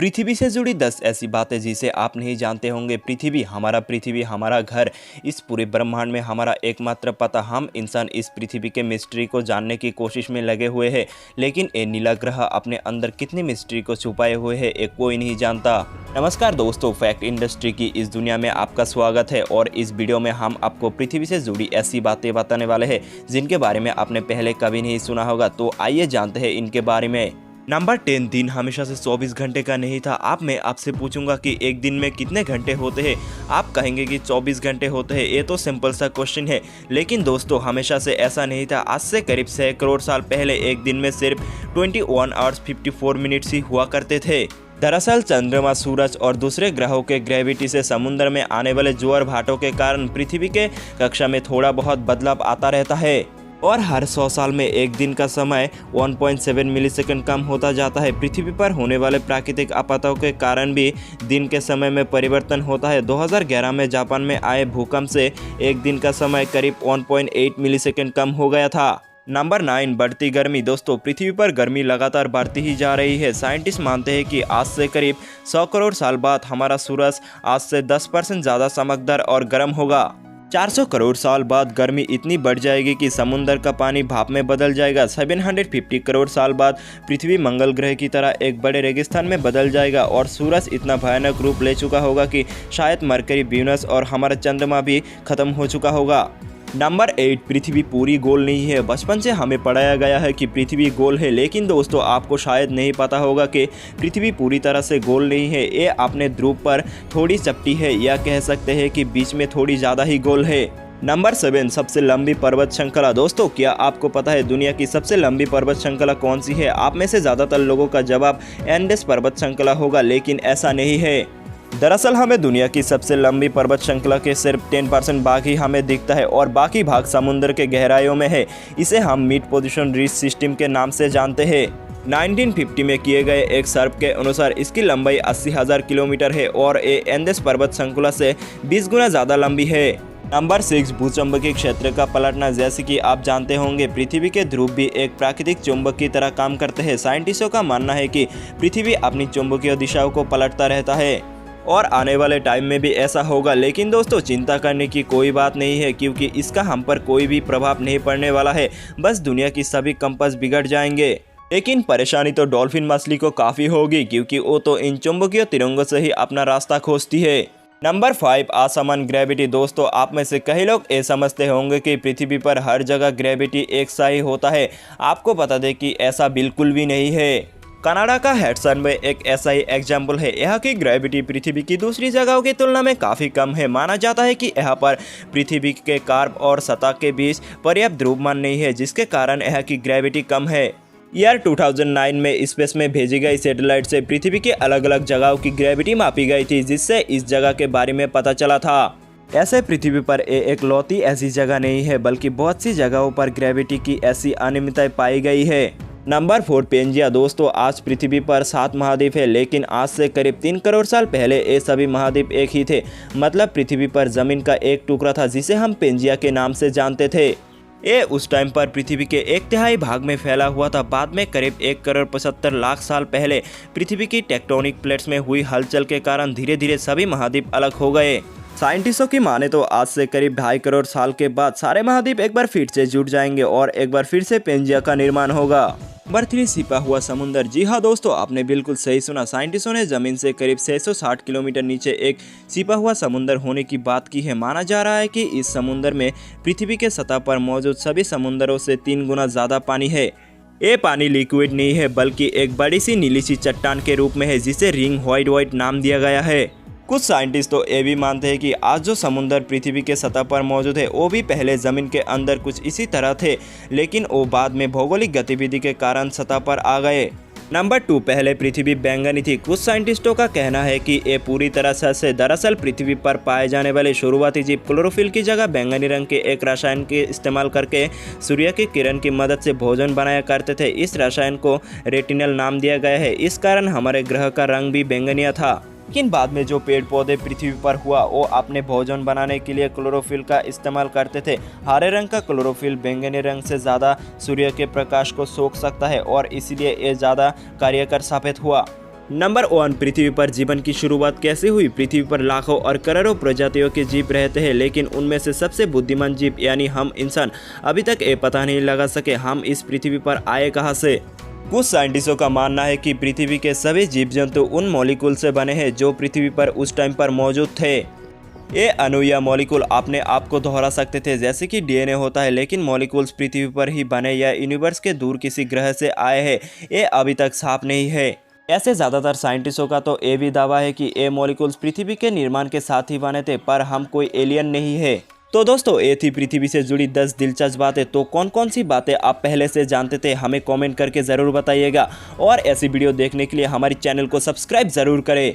पृथ्वी से जुड़ी 10 ऐसी बातें जिसे आप नहीं जानते होंगे। पृथ्वी हमारा घर, इस पूरे ब्रह्मांड में हमारा एकमात्र पता। हम इंसान इस पृथ्वी के मिस्ट्री को जानने की कोशिश में लगे हुए हैं, लेकिन ये नीला ग्रह अपने अंदर कितनी मिस्ट्री को छुपाए हुए है ये कोई नहीं जानता। नमस्कार दोस्तों, फैक्ट इंडस्ट्री की इस दुनिया में आपका स्वागत है और इस वीडियो में हम आपको पृथ्वी से जुड़ी ऐसी बातें बताने वाले हैं जिनके बारे में आपने पहले कभी नहीं सुना होगा। तो आइए जानते हैं इनके बारे में। नंबर 10, दिन हमेशा से 24 घंटे का नहीं था। अब मैं आपसे पूछूंगा कि एक दिन में कितने घंटे होते हैं। आप कहेंगे कि 24 घंटे होते हैं। ये तो सिंपल सा क्वेश्चन है, लेकिन दोस्तों हमेशा से ऐसा नहीं था। आज से करीब 6 करोड़ साल पहले एक दिन में सिर्फ 21 आवर्स 54 मिनट्स ही हुआ करते थे। दरअसल चंद्रमा, सूरज और दूसरे ग्रहों के ग्रेविटी से समुद्र में आने वाले ज्वार भाटों के कारण पृथ्वी के कक्षा में थोड़ा बहुत बदलाव आता रहता है और हर 100 साल में एक दिन का समय 1.7 मिलीसेकंड कम होता जाता है। पृथ्वी पर होने वाले प्राकृतिक आपदाओं के कारण भी दिन के समय में परिवर्तन होता है। 2011 में जापान में आए भूकंप से एक दिन का समय करीब 1.8 मिलीसेकंड कम हो गया था। नंबर 9, बढ़ती गर्मी। दोस्तों पृथ्वी पर गर्मी लगातार बढ़ती ही जा रही है। साइंटिस्ट मानते हैं कि आज से करीब 100 करोड़ साल बाद हमारा सूरज आज से 10% ज़्यादा चमकदार और गर्म होगा। 400 करोड़ साल बाद गर्मी इतनी बढ़ जाएगी कि समुद्र का पानी भाप में बदल जाएगा। 750 करोड़ साल बाद पृथ्वी मंगल ग्रह की तरह एक बड़े रेगिस्तान में बदल जाएगा और सूरज इतना भयानक रूप ले चुका होगा कि शायद मरकरी, वीनस और हमारा चंद्रमा भी खत्म हो चुका होगा। नंबर 8, पृथ्वी पूरी गोल नहीं है। बचपन से हमें पढ़ाया गया है कि पृथ्वी गोल है, लेकिन दोस्तों आपको शायद नहीं पता होगा कि पृथ्वी पूरी तरह से गोल नहीं है। ये अपने ध्रुव पर थोड़ी चपटी है, या कह सकते हैं कि बीच में थोड़ी ज़्यादा ही गोल है। नंबर 7, सबसे लंबी पर्वत श्रृंखला। दोस्तों क्या आपको पता है दुनिया की सबसे लंबी पर्वत श्रृंखला कौन सी है? आप में से ज़्यादातर लोगों का जवाब एंडेस पर्वत श्रृंखला होगा, लेकिन ऐसा नहीं है। दरअसल हमें दुनिया की सबसे लंबी पर्वत श्रृंखला के सिर्फ 10% भाग ही हमें दिखता है और बाकी भाग समुद्र के गहराइयों में है। इसे हम मिड पोजीशन रीच सिस्टम के नाम से जानते हैं। 1950 में किए गए एक सर्वे के अनुसार इसकी लंबाई 80,000 किलोमीटर है और ये एंडेस पर्वत श्रृंखला से 20 गुना ज़्यादा लंबी है। नंबर 6, भूचुंबकीय क्षेत्र का पलटना। जैसे कि आप जानते होंगे पृथ्वी के ध्रुव भी एक प्राकृतिक चुंबक की तरह काम करते हैं। साइंटिस्टों का मानना है कि पृथ्वी अपनी चुंबकीय दिशाओं को पलटता रहता है और आने वाले टाइम में भी ऐसा होगा। लेकिन दोस्तों चिंता करने की कोई बात नहीं है, क्योंकि इसका हम पर कोई भी प्रभाव नहीं पड़ने वाला है। बस दुनिया की सभी कंपास बिगड़ जाएंगे। लेकिन परेशानी तो डॉल्फिन मछली को काफ़ी होगी, क्योंकि वो तो इन चुंबकीय तिरंगों से ही अपना रास्ता खोजती है। नंबर 5, असमान ग्रेविटी। दोस्तों आप में से कई लोग ये समझते होंगे कि पृथ्वी पर हर जगह ग्रेविटी एक सा ही होता है। आपको बता दें कि ऐसा बिल्कुल भी नहीं है। कनाडा का हैडसन में एक ऐसा ही एग्जाम्पल है। यहाँ की ग्रेविटी पृथ्वी की दूसरी जगहों की तुलना में काफ़ी कम है। माना जाता है कि यहाँ पर पृथ्वी के कार्ब और सतह के बीच पर्याप्त ध्रुवमान नहीं है, जिसके कारण यहाँ की ग्रेविटी कम है। ईयर 2009 में स्पेस में भेजी गई सैटेलाइट से पृथ्वी के अलग अलग जगहों की ग्रेविटी मापी गई थी, जिससे इस जगह के बारे में पता चला था। ऐसे पृथ्वी पर एक लौती ऐसी जगह नहीं है, बल्कि बहुत सी जगहों पर ग्रेविटी की ऐसी अनियमितताएं पाई गई है। Number 4, Pangaea. दोस्तों आज पृथ्वी पर 7 महाद्वीप है, लेकिन आज से करीब 3 करोड़ साल पहले ये सभी महाद्वीप एक ही थे। मतलब पृथ्वी पर जमीन का एक टुकड़ा था जिसे हम पेंजिया के नाम से जानते थे। ये उस टाइम पर पृथ्वी के 1/3 भाग में फैला हुआ था। बाद में करीब 1 करोड़ 75 लाख साल पहले पृथ्वी की टेक्टोनिक प्लेट्स में हुई हलचल के कारण धीरे धीरे सभी महाद्वीप अलग हो गए। साइंटिस्टों की माने तो आज से करीब 2.5 करोड़ साल के बाद सारे महाद्वीप एक बार फिर से जुट जाएंगे और एक बार फिर से पेंजिया का निर्माण होगा। नंबर 3, छिपा हुआ समुद्र। जी हाँ दोस्तों, आपने बिल्कुल सही सुना। साइंटिस्टों ने जमीन से करीब 660 किलोमीटर नीचे एक छिपा हुआ समुद्र होने की बात की है। माना जा रहा है कि इस समुद्र में पृथ्वी के सतह पर मौजूद सभी समुद्रों से 3 गुना ज़्यादा पानी है। ये पानी लिक्विड नहीं है, बल्कि एक बड़ी सी नीली सी चट्टान के रूप में है, जिसे रिंग व्हाइट नाम दिया गया है। कुछ साइंटिस्ट तो ये भी मानते हैं कि आज जो समुद्र पृथ्वी के सतह पर मौजूद है वो भी पहले ज़मीन के अंदर कुछ इसी तरह थे, लेकिन वो बाद में भौगोलिक गतिविधि के कारण सतह पर आ गए। नंबर 2, पहले पृथ्वी बैंगनी थी। कुछ साइंटिस्टों का कहना है कि ये पूरी तरह से दरअसल पृथ्वी पर पाए जाने वाले शुरुआती जीव क्लोरोफिल की जगह बैंगनी रंग के एक रसायन के इस्तेमाल करके सूर्य की किरण की मदद से भोजन बनाया करते थे। इस रसायन को रेटिनल नाम दिया गया है। इस कारण हमारे ग्रह का रंग भी बैंगनिया था। लेकिन बाद में जो पेड़ पौधे पृथ्वी पर हुआ वो अपने भोजन बनाने के लिए क्लोरोफिल का इस्तेमाल करते थे। हरे रंग का क्लोरोफिल बैंगनी रंग से ज़्यादा सूर्य के प्रकाश को सोख सकता है और इसलिए ये ज़्यादा कार्यकर साबित हुआ। नंबर 1, पृथ्वी पर जीवन की शुरुआत कैसे हुई। पृथ्वी पर लाखों और करोड़ों प्रजातियों के जीव रहते हैं, लेकिन उनमें से सबसे बुद्धिमान जीव यानी हम इंसान अभी तक ये पता नहीं लगा सके हम इस पृथ्वी पर आए कहाँ से। कुछ साइंटिस्टों का मानना है कि पृथ्वी के सभी जीव जंतु उन मॉलिक्यूल से बने हैं जो पृथ्वी पर उस टाइम पर मौजूद थे। ये अणु या मॉलिक्यूल अपने आप को दोहरा सकते थे जैसे कि डीएनए होता है, लेकिन मॉलिक्यूल्स पृथ्वी पर ही बने या यूनिवर्स के दूर किसी ग्रह से आए हैं, ये अभी तक साफ नहीं है। ऐसे ज़्यादातर साइंटिस्टों का तो ये भी दावा है कि ये मॉलिक्यूल्स पृथ्वी के निर्माण के साथ ही बने थे, पर हम कोई एलियन नहीं है। तो दोस्तों, ये थी पृथ्वी से जुड़ी 10 दिलचस्प बातें। तो कौन कौन सी बातें आप पहले से जानते थे हमें कमेंट करके ज़रूर बताइएगा, और ऐसी वीडियो देखने के लिए हमारे चैनल को सब्सक्राइब ज़रूर करें।